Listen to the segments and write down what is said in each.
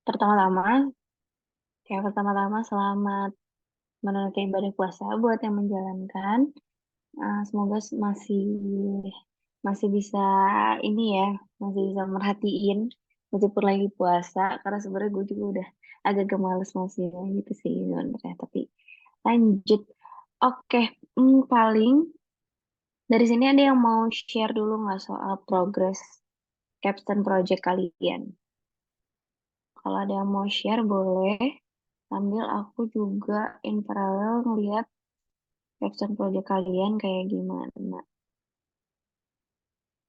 Pertama-tama, pertama-tama selamat menunaikan ibadah puasa buat yang menjalankan. Semoga masih bisa ini ya, masih bisa merhatiin meskipun lagi puasa. Karena sebenarnya gue juga udah agak males masih gitu sih sebenarnya. Tapi lanjut. Oke, paling dari sini ada yang mau share dulu nggak soal progress capstone project kalian? Kalau ada yang mau share boleh. Sambil aku juga in parallel ngeliat capstone project kalian kayak gimana.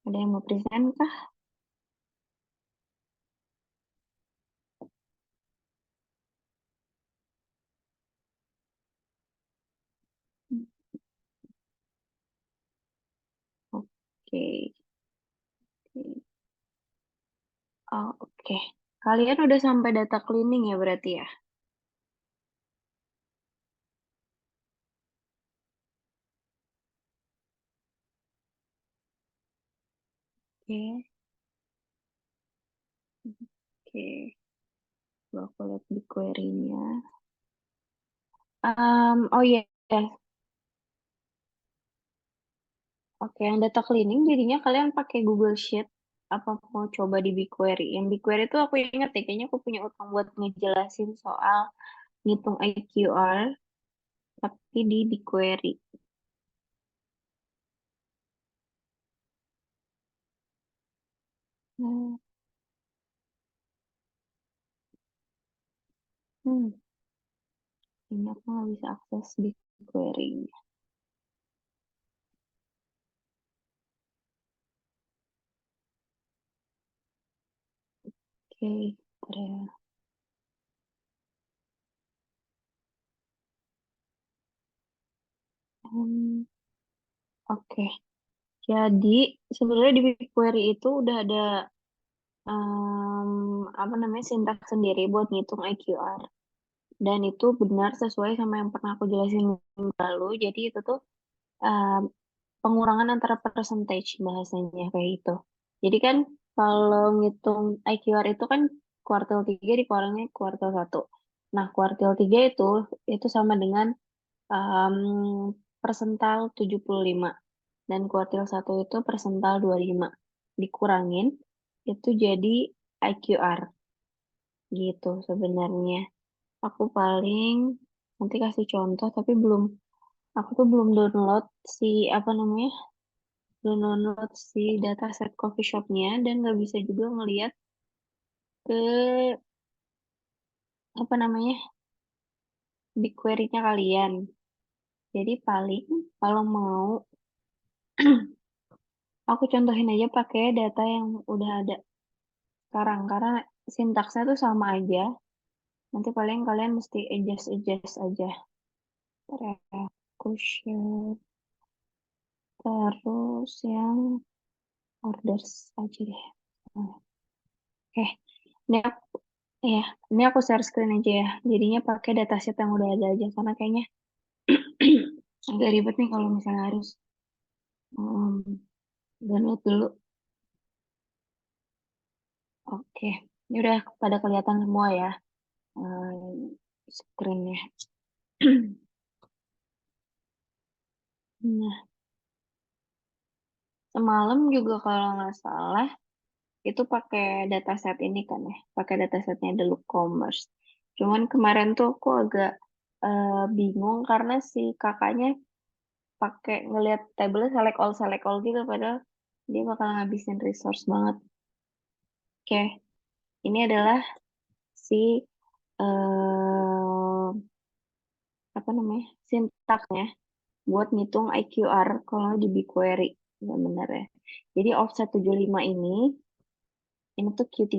Ada yang mau present kah? Oke. Oh, oke. Kalian udah sampai data cleaning ya berarti ya? Oke. Oke. Coba aku lihat di query-nya. Oh iya. Oke, yang data cleaning jadinya kalian pakai Google Sheet apa mau coba di BigQuery? Yang BigQuery itu aku ingat ya, kayaknya aku punya utang buat ngejelasin soal ngitung IQR tapi di BigQuery. Hmm. Hmm. Ini aku nggak bisa akses BigQuery. Oke, ada. Hmm, oke. Jadi sebenarnya di BigQuery itu udah ada apa namanya sintaks sendiri buat ngitung IQR. Dan itu benar sesuai sama yang pernah aku jelasin minggu lalu. Jadi itu tuh em, pengurangan antara percentage bahasanya kayak gitu. Jadi kan kalau ngitung IQR itu kan kuartil 3 dikurangin kuartil 1. Nah, kuartil 3 itu sama dengan em, persental 75 dan kuartil 1 itu persental 25 dikurangin itu jadi IQR gitu sebenarnya. Aku paling nanti kasih contoh tapi aku tuh belum download si apa namanya belum download si dataset coffee shopnya dan nggak bisa juga ngelihat ke apa namanya BigQuery-nya kalian. Jadi paling kalau mau aku contohin aja pakai data yang udah ada sekarang karena sintaksnya tuh sama aja. Nanti paling kalian mesti adjust aja. Ntar ya, aku share terus yang orders aja deh. Nah, oke, ini aku, ya, ini aku share screen aja ya. Jadinya pakai dataset yang udah ada aja karena kayaknya agak ribet nih kalau misalnya harus um, download dulu. Oke, ini udah pada kelihatan semua ya screennya. Nah, semalam juga kalau nggak salah itu pakai dataset ini kan ya, pakai datasetnya The Look Commerce. Cuman kemarin tuh aku agak bingung karena si kakaknya pakai ngelihat tabelnya select all gitu, padahal dia bakal ngabisin resource banget. Oke, ini adalah si eh apa namanya sintaksnya buat ngitung IQR kalau di BigQuery sebenarnya. Jadi offset 75 ini tuh Q3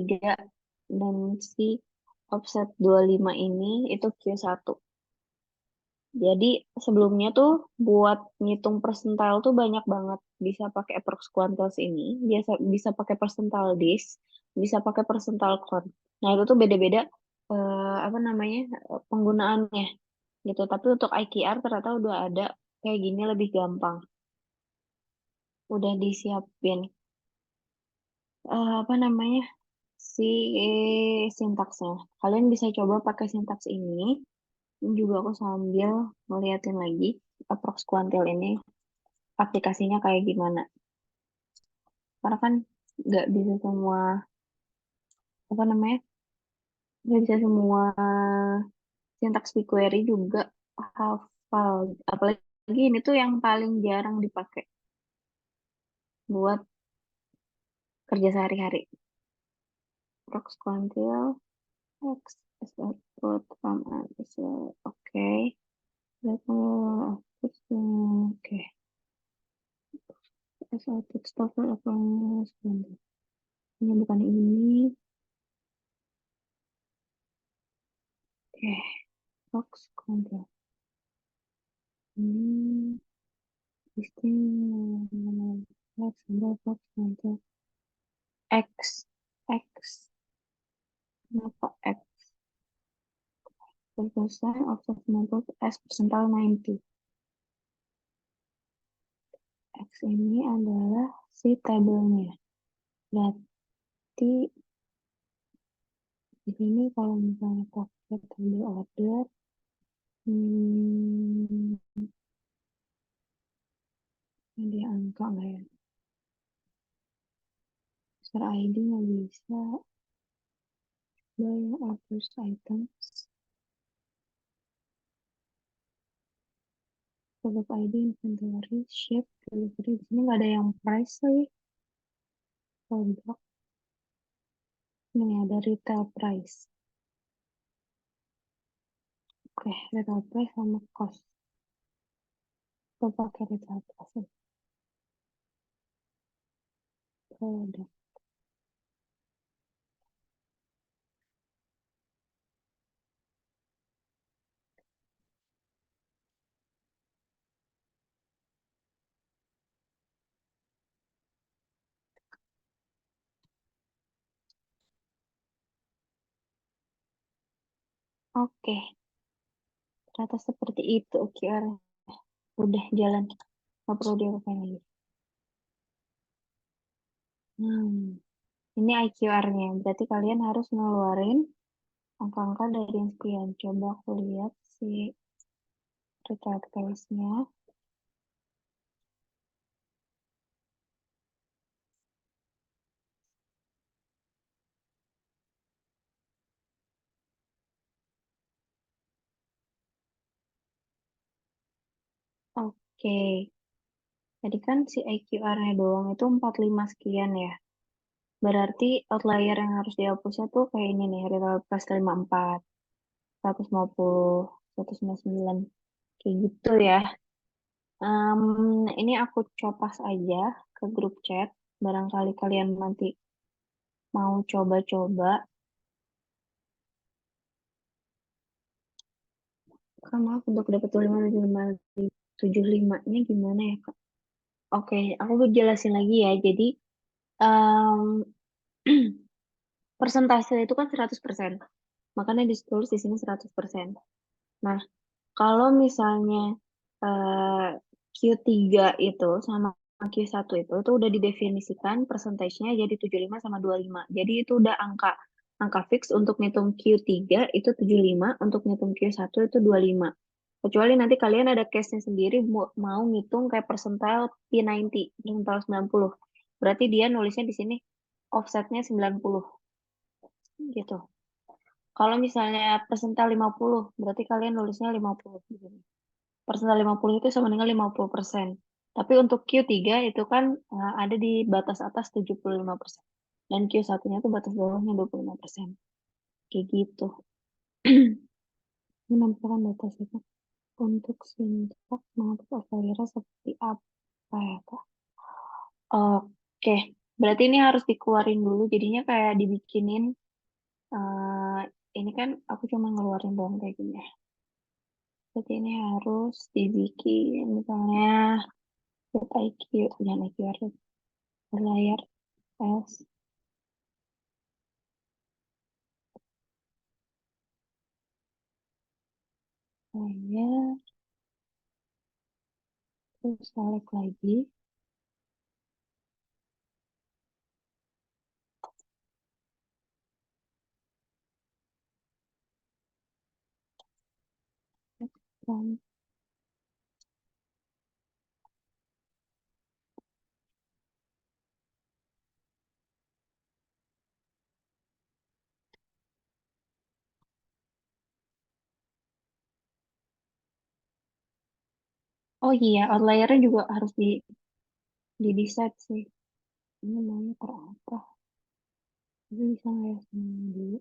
dan si offset 25 ini itu Q1. Jadi sebelumnya tuh buat ngitung percentile tuh banyak banget. Bisa pakai approx quantiles ini, biasa bisa pakai percentile this, bisa pakai percentile count. Nah, itu tuh beda-beda apa namanya penggunaannya gitu. Tapi untuk IQR ternyata udah ada kayak gini lebih gampang. Udah disiapin apa namanya? si sintaksnya. Kalian bisa coba pakai sintaks ini. Ini juga aku sambil ngeliatin lagi approx kuantil ini aplikasinya kayak gimana. Karena kan nggak bisa semua, apa namanya, nggak bisa semua sintaks BigQuery juga hafal. Apalagi ini tuh yang paling jarang dipakai buat kerja sehari-hari. Approx kuantil X is output from an Excel. Oke. Level output. Oke. As output stock level. Ini bukan ini. Oke. Box control. Hmm. Listing. Box control. Box control. X. X. Kenapa X? Percent of the number as percentile 90. X ini adalah si tabelnya. Berarti di sini kalau misalnya pakai tabel order, hmm, ini angka nggak ya? User ID nggak bisa. Buy orders items. Product ID, inventory, ship, delivery. Di sini nggak ada yang price lagi. Product. Ini ada retail price. Oke, retail price sama cost. Kita pakai retail price. Product. Oke, ternyata seperti itu OKR. Udah jalan. Nggak perlu diapain lagi. Ini IQR-nya. Berarti kalian harus ngeluarin angka-angka dari yang sekian. Coba aku lihat si retail price-nya. Oke, tadi kan si IQR-nya doang itu 45 sekian ya. Berarti outlier yang harus dihapusnya tuh kayak ini nih, retail price 54, 150, 199, kayak gitu ya. Ini aku copas aja ke grup chat. Barangkali kalian nanti mau coba-coba. Kak, maaf untuk dapat 75 nya gimana ya, Kak? Oke, aku jelasin lagi ya. Jadi, em, persentase itu kan 100%. Makanya ditulis di sini 100%. Nah, kalau misalnya eh, Q3 itu sama Q1 itu udah didefinisikan persentasenya jadi 75 sama 25. Jadi itu udah angka angka fix untuk ngitung Q3 itu 75, untuk ngitung Q1 itu 25. Kecuali nanti kalian ada case-nya sendiri mau ngitung kayak percentile P90, percentile 90. Berarti dia nulisnya di sini offsetnya 90 gitu. Kalau misalnya persental 50, berarti kalian nulisnya 50 di sini. Persental 50 itu sama dengan 50%. Tapi untuk Q3 itu kan ada di batas atas 75%. Dan Q1-nya itu batas bawahnya 25%. Kayak gitu. Menampilkan batas itu untuk sintak maupun operator seperti apa ya, Kak? Oke, berarti ini harus dikeluarin dulu. Jadinya kayak dibikinin, eh, ini kan aku cuma ngeluarin doang kayak gini ya. Berarti ini harus dibikin misalnya set IQ, jangan IQ harus layar S, layar, terus select lagi. Um, oh iya, outliernya juga harus di decide sih. Ini maunya per apa? Tapi bisa nggak ya semuanya dulu?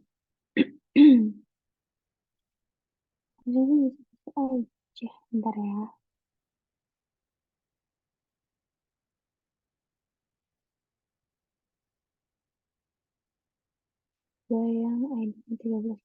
Jadi bisa aja. Bentar ya. Bayang ID 13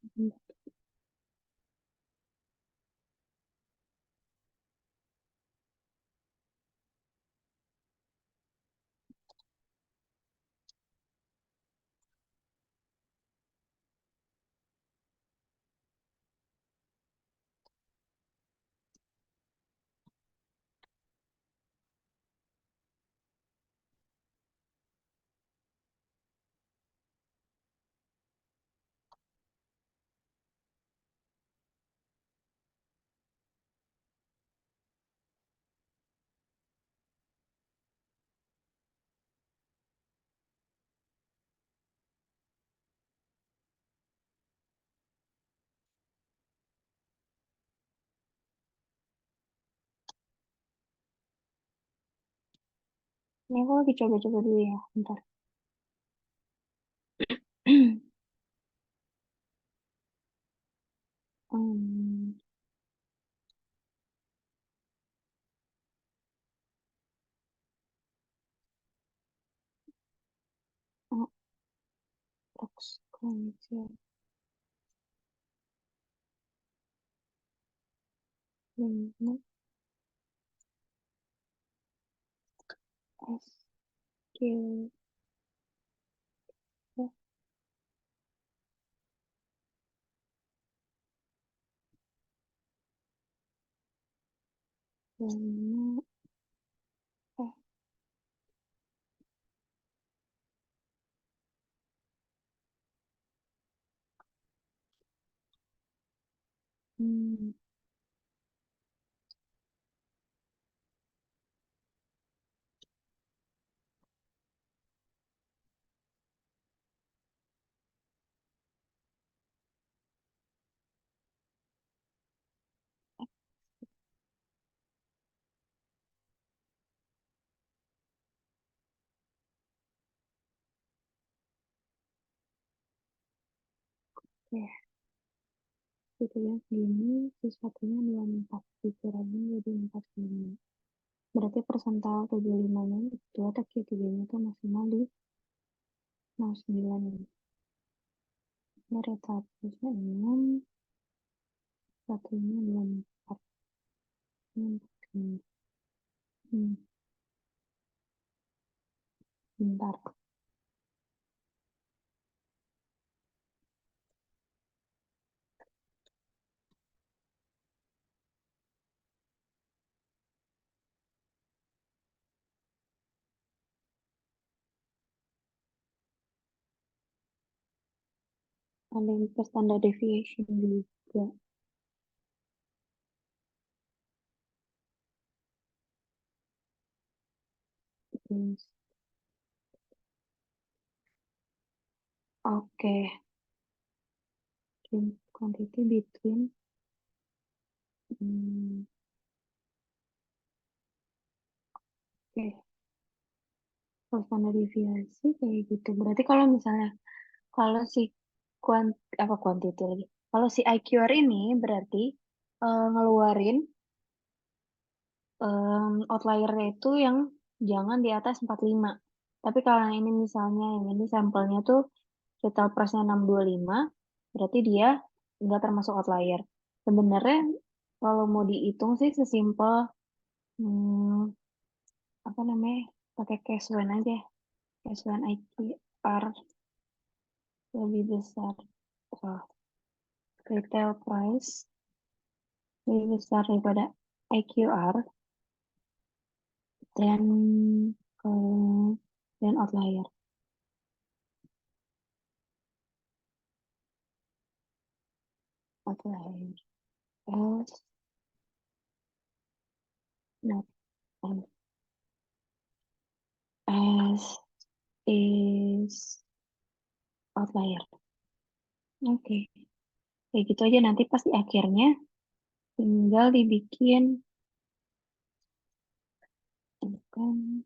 Ini aku lagi coba-coba dulu ya. Bentar. Hmm, oh, box konser. Hmm, SQ. Lama. Eh, hmm, Oke, gitu ya. Gini, sesuatunya 24. Dikurangi jadi 45. Berarti persental 75-nya itu atau Q3-nya itu maksimal di 0,9. Dari 106, satunya 24. Hmm, hmm, bentar. Ada yang ke standard deviation juga. Terus, oke, drink quantity between hmm, oke, kalau standar deviasi kayak gitu. Berarti kalau misalnya kalau si kuant apa quantity lagi. Kalau si IQR ini berarti ngeluarin outliernya itu yang jangan di atas 45. Tapi kalau yang ini misalnya yang ini sampelnya tuh total price-nya 625, berarti dia nggak termasuk outlier. Sebenarnya kalau mau dihitung sih sesimpel hmm, apa namanya pakai cash when aja. Cash when IQR lebih besar. Wah, retail price lebih besar daripada IQR dan eh, dan outlier. Outlier. Not an S is outlier. Oke, kayak gitu aja nanti pasti akhirnya tinggal dibikin bukan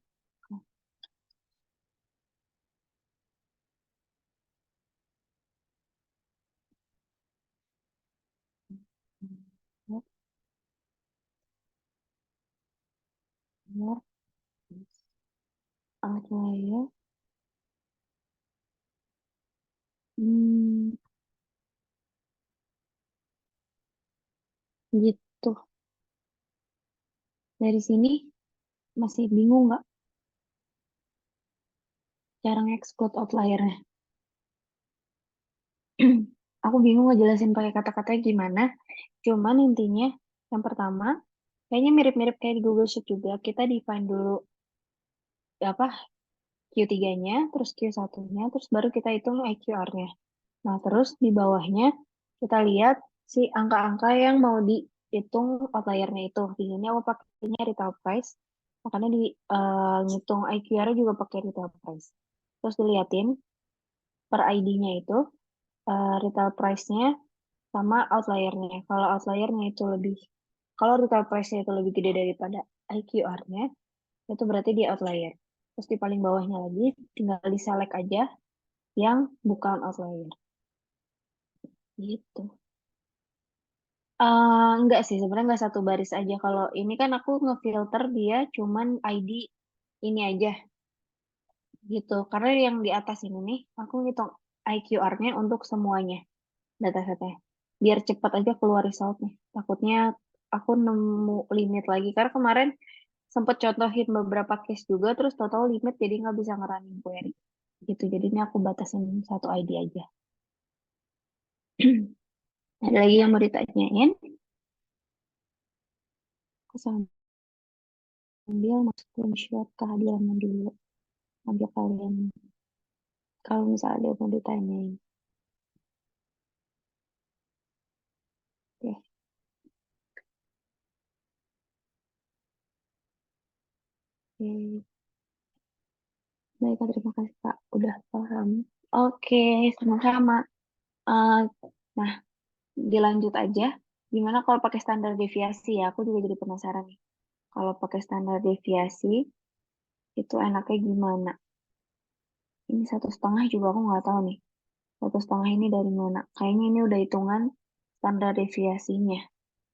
outlier is outlier. Hmm, gitu. Dari sini masih bingung nggak cara nge-exclude outliernya? Aku bingung ngejelasin pakai kata-katanya gimana. Cuman intinya yang pertama, kayaknya mirip-mirip kayak di Google Sheet juga. Kita define dulu apa Q3-nya, terus Q1-nya, terus baru kita hitung IQR-nya. Nah, terus di bawahnya kita lihat si angka-angka yang mau dihitung outliernya itu. Di sini aku pakainya retail price, makanya ngitung IQR juga pakai retail price. Terus diliatin per ID-nya itu retail price-nya sama outliernya. Kalau outliernya itu lebih, kalau retail price-nya itu lebih gede daripada IQR-nya, itu berarti dia outlier. Terus di paling bawahnya lagi, tinggal di-select aja yang bukan outlier. Gitu. Enggak sih, sebenarnya enggak satu baris aja. Kalau ini kan aku ngefilter dia cuman ID ini aja gitu. Karena yang di atas ini nih, aku ngitung IQR-nya untuk semuanya datasetnya. Biar cepat aja keluar resultnya. Takutnya aku nemu limit lagi. Karena kemarin sempat contohin beberapa case juga, terus total limit jadi nggak bisa ngerunning query. Gitu, jadi ini aku batasin satu ID aja. Ada lagi yang mau ditanyain? Aku sambil masuk screenshot kehadirannya dulu. Sambil kalian, kalau misalnya ada yang mau ditanyain. Oke, oke. Baik, Kak, terima kasih Kak. Udah paham. Oke, sama-sama. Eh, nah, dilanjut aja. Gimana kalau pakai standar deviasi ya? Aku juga jadi penasaran nih. Kalau pakai standar deviasi, itu enaknya gimana? Ini 1,5 juga aku nggak tahu nih. 1,5 ini dari mana? Kayaknya ini udah hitungan standar deviasinya.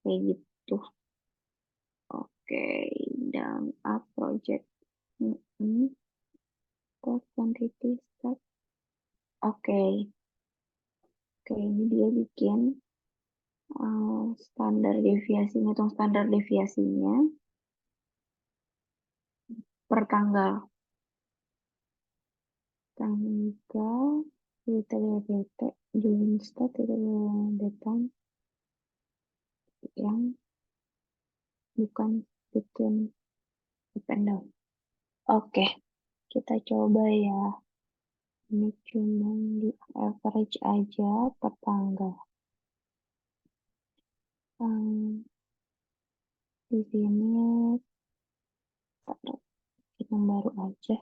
Kayak gitu. Oke, dan up project. Mm-mm. Cost quantity step. Oke, oke ini dia bikin standar deviasinya, hitung standar deviasinya per tanggal. Tanggal, kriteria PT, join start itu depan yang bukan bikin up and down. Oke, kita coba ya. Ini cuma di average aja per tanggal. Hmm, di sini kita baru aja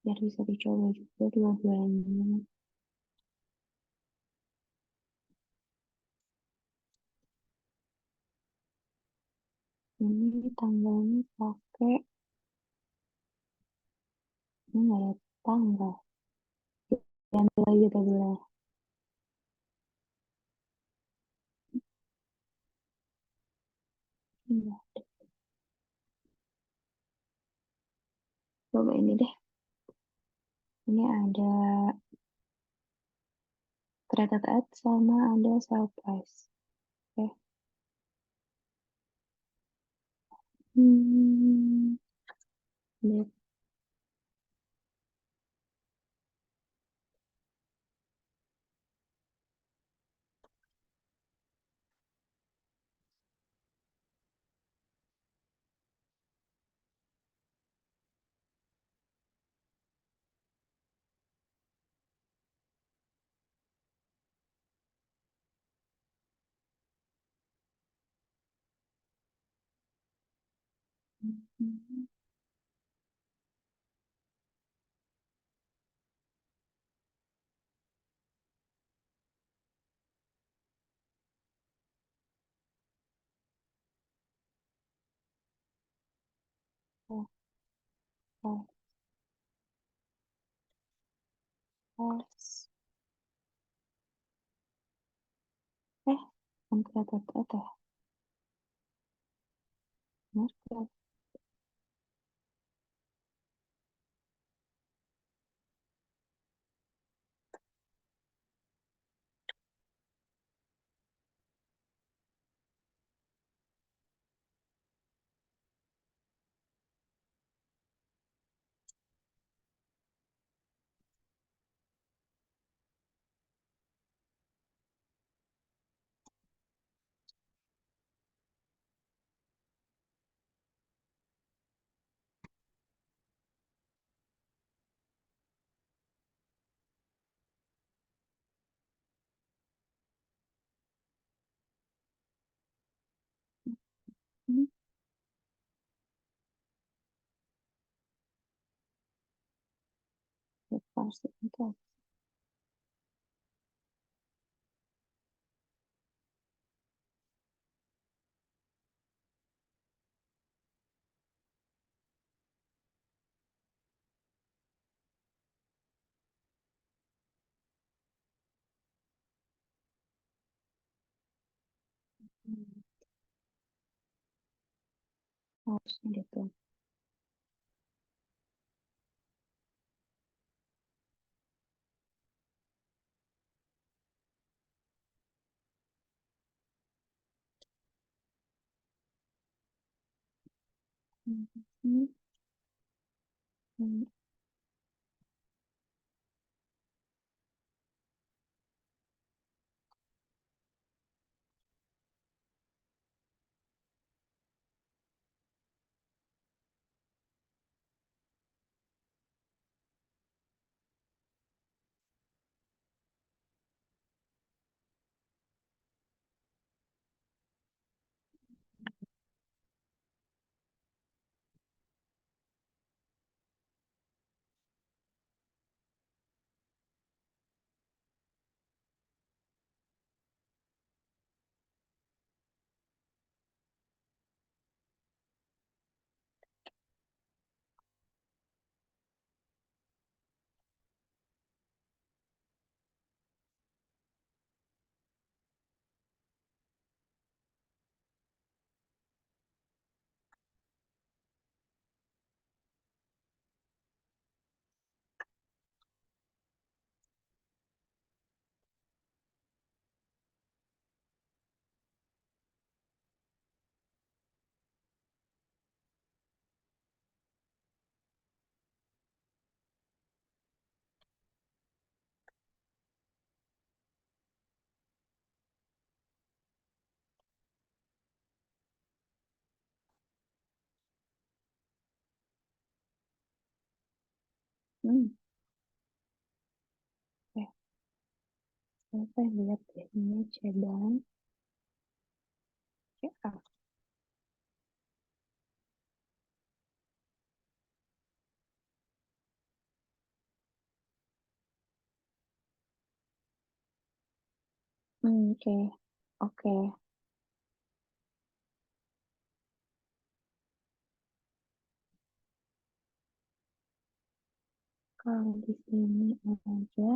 biar bisa dicoba juga dua-duanya. Ini tanggalnya pakai ini nggak ada tanggal. Ganti lagi tabelnya. Iya, coba ini deh. Ini ada created ad sama ada sell price. Oke. Hmm, lihat. Mhm. Oh, oh, oh. Eh, enggak ada. Benar. Hmm, ya pasti itu. Hmm, harusnya gitu. Hmm, hmm, hmm, hmm. Ya, saya lihat deh ini ceban. Ya, oke, oke. Kalau di sini aja,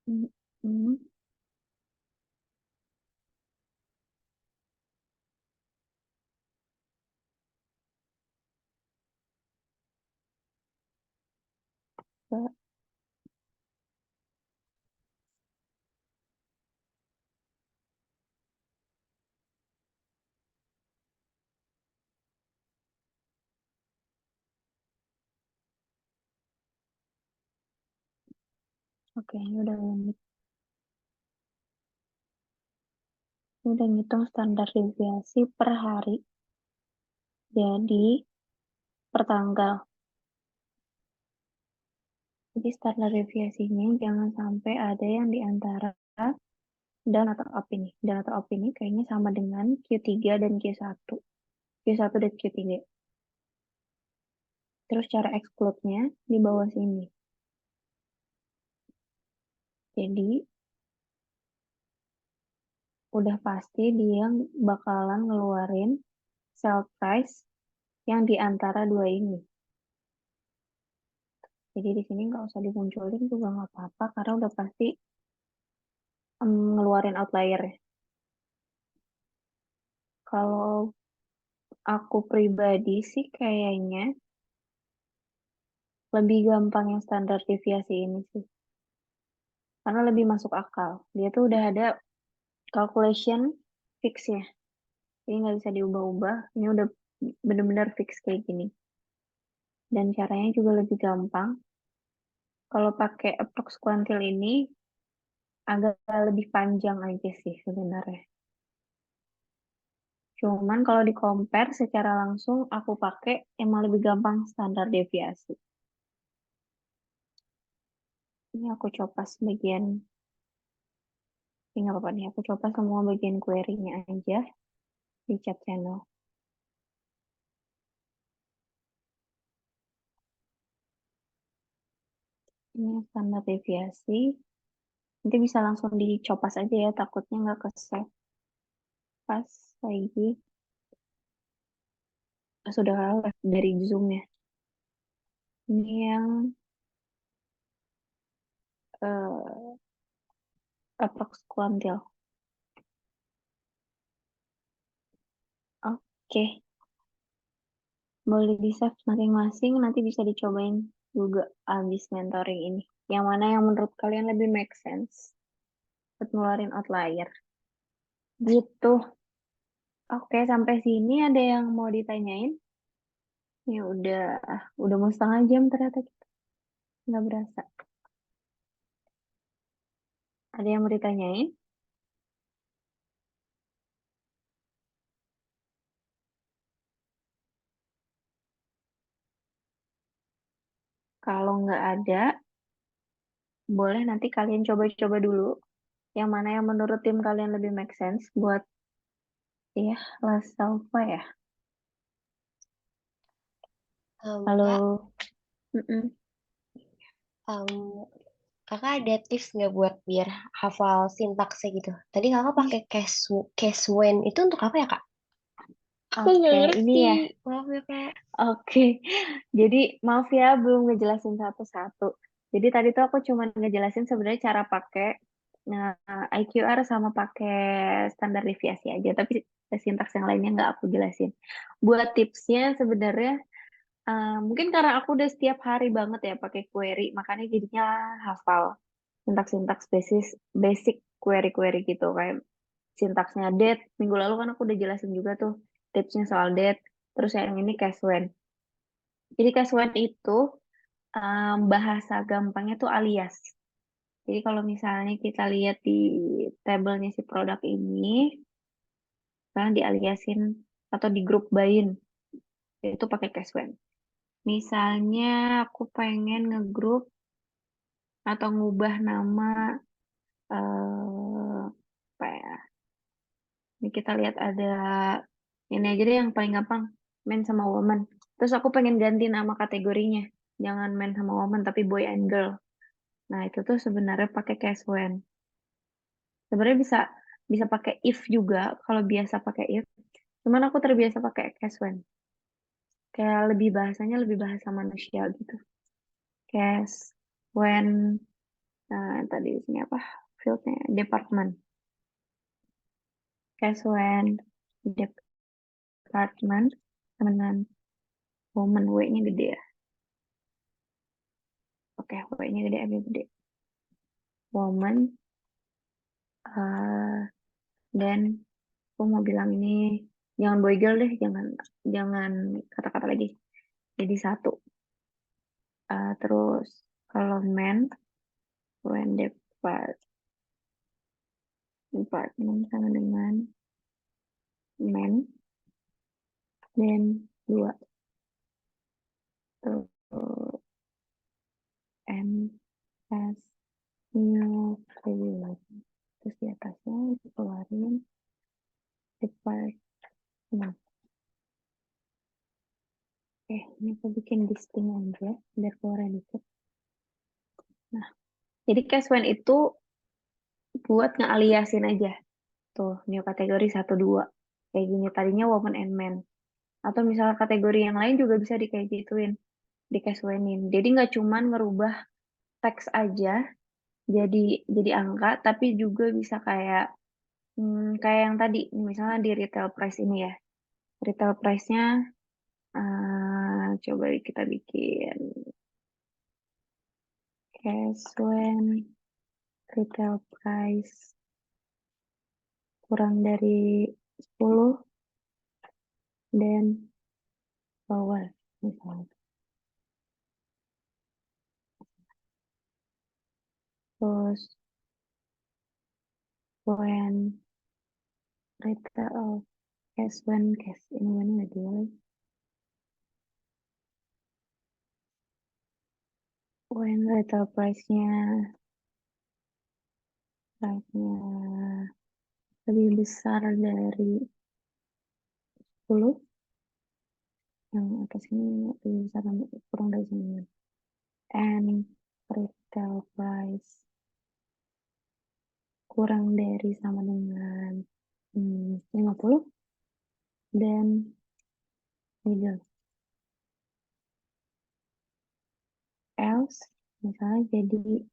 hmm, hmm, Mbak. Oke, ini udah ngitung standar deviasi per hari. Jadi, per tanggal. Jadi standar deviasinya jangan sampai ada yang di antara down atau up ini. Down atau up ini kayaknya sama dengan Q3 dan Q1. Q1 dan Q3. Terus cara exclude-nya di bawah sini. Jadi udah pasti dia bakalan ngeluarin sell price yang di antara dua ini. Jadi di sini nggak usah dimunculin juga nggak apa-apa karena udah pasti ngeluarin outlier. Kalau aku pribadi sih kayaknya lebih gampang yang standar deviasi ini sih. Karena lebih masuk akal. Dia tuh udah ada calculation fixnya. Jadi nggak bisa diubah-ubah. Ini udah bener-bener fix kayak gini. Dan caranya juga lebih gampang. Kalau pakai approx kuantil ini agak lebih panjang aja sih sebenarnya. Cuman kalau di compare secara langsung aku pakai emang lebih gampang standar deviasi. Ini aku coba sebagian, ini nggak apa-apa nih, aku coba semua bagian query-nya aja di chat channel. Ini standar deviasi. Nanti bisa langsung dicopas aja ya, takutnya nggak ke-save. Pas lagi, sudah kalah dari Zoom ya. Ini yang approx kuantil. Oke, boleh di-save masing-masing, nanti bisa dicobain juga abis mentoring ini. Yang mana yang menurut kalian lebih make sense buat ngeluarin outlier. Gitu. Oke, sampai sini ada yang mau ditanyain? Ya udah mau setengah jam ternyata kita nggak berasa. Ada yang mau ditanyain? Kalau nggak ada, boleh nanti kalian coba-coba dulu. Yang mana yang menurut tim kalian lebih make sense buat ya Las Salva ya. Kak, Halo. Mm-mm. em, kakak ada tips nggak buat biar hafal sintaksnya gitu? Tadi kakak pakai case when itu untuk apa ya kak? Aku nggak Oke, ini ngerti. ya. Maaf ya kak. Oke, jadi maaf ya belum ngejelasin satu-satu. Jadi tadi tuh aku cuma ngejelasin sebenarnya cara pakai IQR sama pakai standar deviasi aja, tapi sintaks yang lainnya nggak aku jelasin. Buat tipsnya sebenarnya mungkin karena aku udah setiap hari banget ya pakai query, makanya jadinya hafal sintaks-sintaks basic query-query gitu kayak sintaksnya date. Minggu lalu kan aku udah jelasin juga tuh tipsnya soal date. Terus yang ini case when. Jadi casual itu bahasa gampangnya tuh alias. Jadi kalau misalnya kita lihat di tabelnya si produk ini, kan dialiasin atau di grup bayin, itu pakai casual. Misalnya aku pengen ngegrup atau ngubah nama apa ya? Ini kita lihat ada ini aja deh yang paling gampang, men sama woman. Terus aku pengen ganti nama kategorinya. Jangan men sama woman tapi boy and girl. Nah, itu tuh sebenarnya pakai case when. Sebenarnya bisa bisa pakai if juga kalau biasa pakai if. Cuman aku terbiasa pakai case when. Kayak lebih bahasanya lebih bahasa manusia gitu. Case when tadi di sini apa? Fieldnya department. Case when department temenan woman W-nya gede ya. Oke, W-nya gede agak gede. Woman dan aku mau bilang ini jangan boy girl deh, jangan jangan kata-kata lagi. Jadi satu. Terus kalau men, when department sama dengan men, dan dua. Terus and new February. Terus di atasnya dikeluarin department. Ini aku bikin listing aja biar keluar dikit. Nah, jadi cash when itu buat ngealiasin aja. Tuh, new kategori 1, 2. Kayak gini, tadinya woman and man. Atau misalnya kategori yang lain juga bisa di kayak gituin, di cash when-in. Jadi nggak cuman ngerubah teks aja jadi angka, tapi juga bisa kayak yang tadi, misalnya di retail price ini ya. Retail price-nya coba kita bikin cash when retail price kurang dari 10 dan lower misalnya. Terus when retail cash ini mana dulu? When retail price-nya lebih besar dari 10, yang atas ini lebih besar kurang dari 9, and retail price kurang dari sama dengan 50 dan middle, else misalnya jadi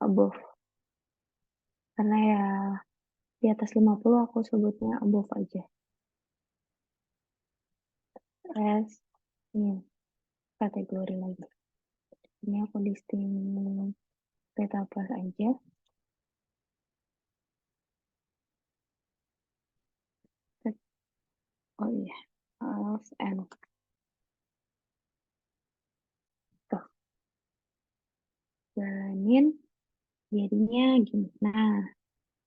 above, karena ya di atas 50 aku sebutnya above aja. Rest ini kategori lagi, ini aku listing retail price aja. Oh iya, else and tuh jalanin jadinya gini. Nah,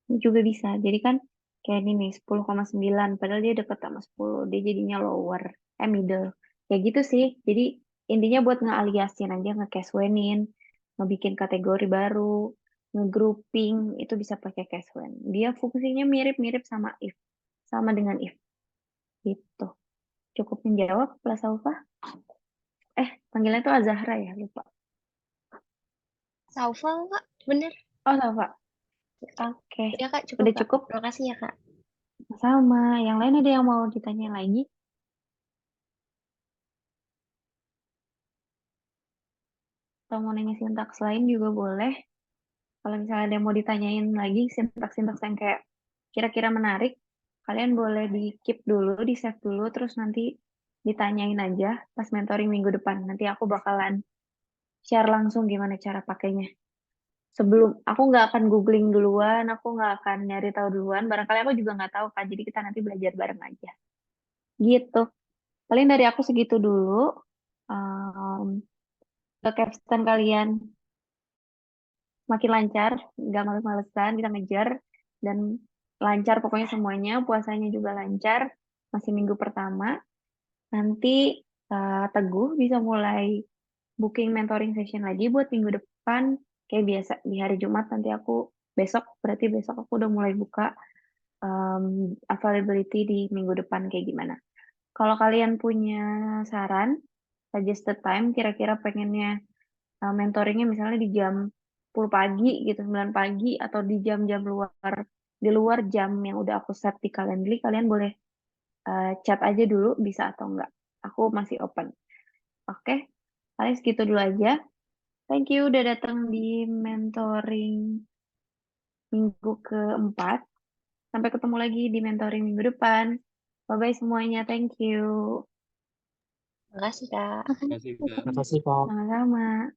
ini juga bisa. Jadi kan kayak ini nih 10,9, padahal dia deket sama 10. Dia jadinya lower, middle. Kayak gitu sih. Jadi intinya buat ngealiasin aja, nge-cashwenin, ngebikin kategori baru, nge-grouping, itu bisa pakai cashwen. Dia fungsinya mirip-mirip sama if. Sama dengan if. Gitu. Cukup menjawab, Plus Alfa? Panggilnya tuh Azahra ya, lupa. Saufa Kak, bener. Oh, Salva. Oke. Udah Kak, cukup Udah Kak. cukup? Terima kasih ya Kak. Sama. Yang lain ada yang mau ditanya lagi? Atau mau nanya sintaks lain juga boleh. Kalau misalnya ada yang mau ditanyain lagi, sintaks-sintaks yang kayak kira-kira menarik, kalian boleh di-keep dulu, di-save dulu, terus nanti ditanyain aja pas mentoring minggu depan. Nanti aku bakalan share langsung gimana cara pakainya. Sebelum, aku nggak akan googling duluan, aku nggak akan nyari tahu duluan, barangkali aku juga nggak tahu kan, jadi kita nanti belajar bareng aja. Gitu. Paling dari aku segitu dulu. Um, ke capstone kalian makin lancar, nggak males-malesan, bisa ngejar, dan lancar pokoknya semuanya, puasanya juga lancar, masih minggu pertama. Nanti Teguh bisa mulai booking mentoring session lagi buat minggu depan, kayak biasa, di hari Jumat nanti berarti besok aku udah mulai buka availability di minggu depan kayak gimana. Kalau kalian punya saran, suggested time, kira-kira pengennya mentoringnya misalnya di jam 10 pagi gitu, 9 pagi, atau di jam-jam di luar jam yang udah aku set di Calendly, kalian boleh chat aja dulu bisa atau enggak. Aku masih open. Oke, paling segitu dulu aja. Thank you udah datang di mentoring minggu keempat. Sampai ketemu lagi di mentoring minggu depan. Bye-bye semuanya. Thank you. Terima kasih Kak. Terima kasih, Kak. Sama-sama.